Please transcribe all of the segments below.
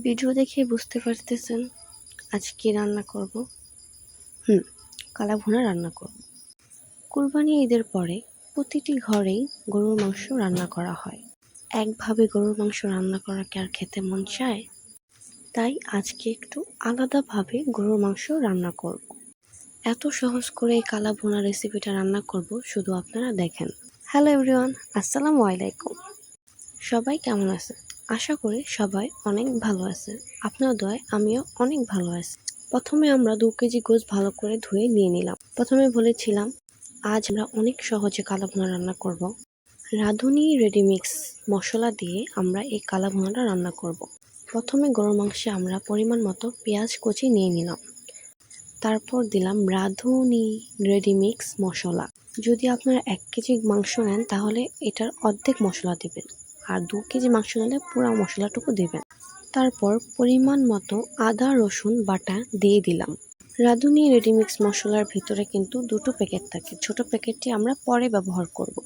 Video দেখে বুঝতে পারতেছেন আজ কি রান্না করব। কালা ভুনা রান্না করব। কুরবানি ঈদের পরে প্রতিটি ঘরেই গরুর মাংস রান্না করা হয়। একভাবে গরুর মাংস রান্না করা কি আর খেতে মন চায়? তাই আজকে একটু আলাদাভাবে গরুর মাংস রান্না করব। এত সহজ করে এই কালা ভুনা রেসিপিটা রান্না করব, শুধু আপনারা দেখেন। হ্যালো এভরিওয়ান, আসসালামু আলাইকুম। সবাই কেমন আছে? আশা করি সবাই অনেক ভালো আছে। আপনার দয়ায় আমিও অনেক ভালো আছি। প্রথমে আমরা 2 কেজি গোশ ভালো করে ধুয়ে নিয়ে নিলাম। প্রথমে বলেছিলাম আজ আমরা অনেক সহজে কালা ভুনা রান্না করব। রাঁধুনি রেডিমিক্স মশলা দিয়ে আমরা এই কালা ভুনাটা রান্না করব। প্রথমে গরুর মাংসে আমরা পরিমাণ মতো পেঁয়াজ কুচি নিয়ে নিলাম। তারপর দিলাম রাঁধুনি রেডিমিক্স মশলা। যদি আপনারা 1 কেজি মাংস নেন তাহলে এটার অর্ধেক মশলা দিবেন, আর 2 কেজি মাংস নিলে পুরো মশলাটুকু দেবেন। তারপর পরিমাণ মতো আদা রসুন বাটা দিয়ে দিলাম। রাঁধুনি রেডিমিক্স মশলার ভিতরে কিন্তু 2টো প্যাকেট থাকে, ছোট প্যাকেটটি আমরা পরে ব্যবহার করব।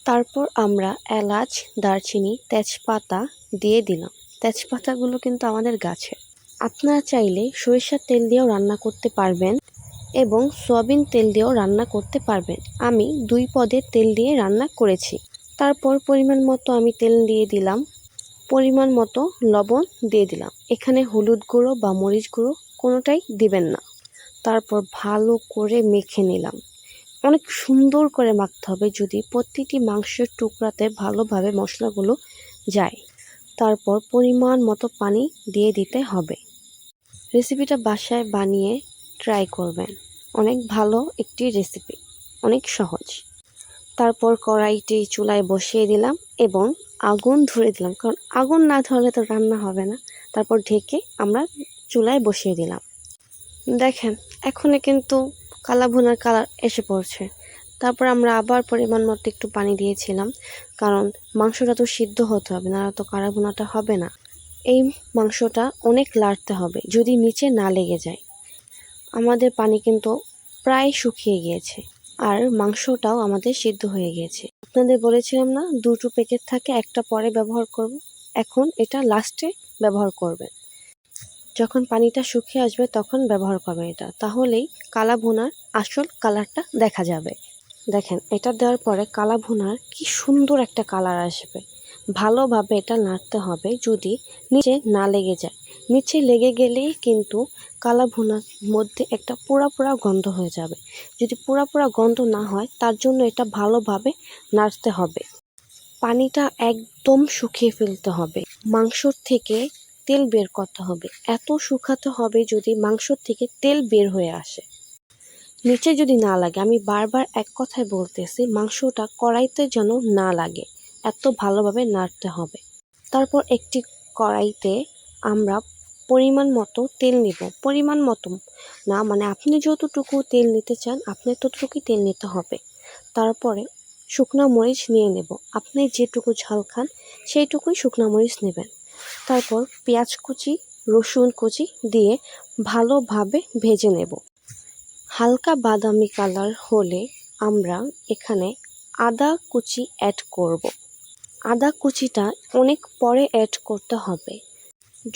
তারপর আমরা এলাচ, দারচিনি, তেজপাতা দিয়ে দিলাম। তেজপাতাগুলো কিন্তু আমাদের গাছের। আপনারা চাইলে সরিষার তেল দিয়েও রান্না করতে পারবেন এবং সয়াবিন তেল দিয়েও রান্না করতে পারবেন। আমি 2 পদের তেল দিয়ে রান্না করেছি। তারপর পরিমাণ মতো আমি তেল দিয়ে দিলাম, পরিমাণ মতো লবণ দিয়ে দিলাম। এখানে হলুদ গুঁড়ো বা মরিচ গুঁড়ো কোনোটাই দিবেন না। তারপর ভালো করে মেখে নিলাম। অনেক সুন্দর করে মাখতে হবে, যদি প্রতিটি মাংসের টুকরাতে ভালোভাবে মশলাগুলো যায়। তারপর পরিমাণ মতো পানি দিয়ে দিতে হবে। রেসিপিটা বাসায় বানিয়ে ট্রাই করবেন। অনেক ভালো একটি রেসিপি, অনেক সহজ। তারপর কড়াইটি চুলায় বসিয়ে দিলাম এবং আগুন ধরে দিলাম, কারণ আগুন না ধরলে তো রান্না হবে না। তারপর ঢেকে আমরা চুলায় বসিয়ে দিলাম। দেখেন এখনই কিন্তু কালা ভুনার কালার এসে পড়ছে। তারপর আমরা আবার পরিমাণ মতো একটু পানি দিয়েছিলাম, কারণ মাংসটা তো সিদ্ধ হতে হবে, না তো কালা ভুনাটা হবে না। এই মাংসটা অনেক লাড়তে হবে যদি নিচে না লেগে যায়। আমাদের পানি কিন্তু প্রায় শুকিয়ে গিয়েছে, আর মাংসটাও আমাদের সিদ্ধ হয়ে গিয়েছে। আপনাদের বলেছিলাম না 2টো প্যাকেট থাকে, একটা পরে ব্যবহার করব। এখন এটা লাস্টে ব্যবহার করবেন। যখন পানিটা শুকিয়ে আসবে তখন ব্যবহার করবেন এটা, তাহলেই কালা ভুনার আসল কালারটা দেখা যাবে। দেখেন এটা দেওয়ার পরে কালা ভুনার কি সুন্দর একটা কালার আসবে। ভালোভাবে এটা নাড়তে হবে যদি নিচে না লেগে যায়। নিচে লেগে গেলেই কিন্তু কালা ভুনার মধ্যে একটা পোড়া পোড়া গন্ধ হয়ে যাবে। যদি পোড়া পোড়া গন্ধ না হয় তার জন্য এটা ভালোভাবে নাড়তে হবে। পানিটা একদম শুকিয়ে ফেলতে হবে। মাংসর থেকে তেল বের করতে হবে। এত শুকাতে হবে যদি মাংসর থেকে তেল বের হয়ে আসে। নিচে যদি না লাগে, আমি বারবার এক কথাই বলতেছি, মাংসটা কড়াইতে যেন না লাগে, এত ভালোভাবে নাড়তে হবে। তারপর একটি কড়াইতে আমরা পরিমাণ মতো তেল নিব। পরিমাণ মতো না, মানে আপনি যতটুকু তেল নিতে চান আপনি ততটুকুই তেল নিতে হবে। তারপরে শুকনা মরিচ নিয়ে নেব। আপনি যেটুকু ঝাল খান সেইটুকুই শুকনা মরিচ নেবেন। তারপর পেঁয়াজ কুচি, রসুন কুচি দিয়ে ভালোভাবে ভেজে নেব। হালকা বাদামি কালার হলে আমরা এখানে আদা কুচি অ্যাড করব। আদা কুচিটা অনেক পরে অ্যাড করতে হবে,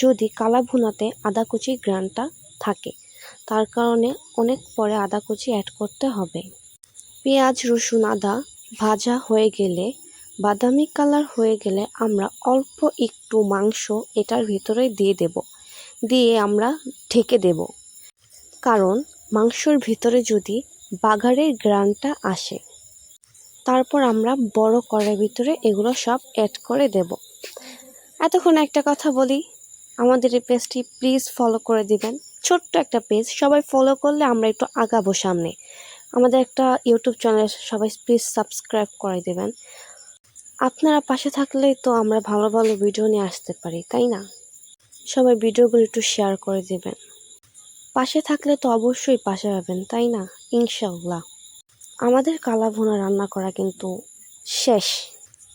যদি কালা ভুনাতে আদা কুচি গ্রানটা থাকে, তার কারণে অনেক পরে আদা কুচি অ্যাড করতে হবে। পেঁয়াজ রসুন আদা ভাজা হয়ে গেলে, বাদামি কালার হয়ে গেলে আমরা অল্প একটু মাংস এটার ভিতরে দিয়ে দেব। দিয়ে আমরা ঢেকে দেব, কারণ মাংসর ভিতরে যদি বাগারের গ্রানটা আসে। তারপর আমরা বড় কড়াইয়ের ভিতরে এগুলো সব অ্যাড করে দেব। এতক্ষণ একটা কথা বলি, আমাদের এই পেজটি প্লিজ ফলো করে দিবেন। ছোট্ট একটা পেজ, সবাই ফলো করলে আমরা একটু আগাবো সামনে। আমাদের একটা ইউটিউব চ্যানেল, সবাই প্লিজ সাবস্ক্রাইব করে দেবেন। আপনারা পাশে থাকলেই তো আমরা ভালো ভালো ভিডিও নিয়ে আসতে পারি, তাই না? সবাই ভিডিওগুলো একটু শেয়ার করে দেবেন। পাশে থাকলে তো অবশ্যই পাশে পাবেন, তাই না? ইনশাআল্লাহ। আমাদের কালা ভুনা রান্না করা কিন্তু শেষ।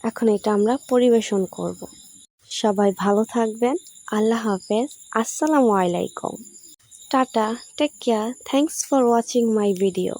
এখন এটা আমরা পরিবেশন করব। সবাই ভালো থাকবেন। আল্লাহ হাফেজ। আসসালামু আলাইকুম। Tata, take care. Thanks for watching my video.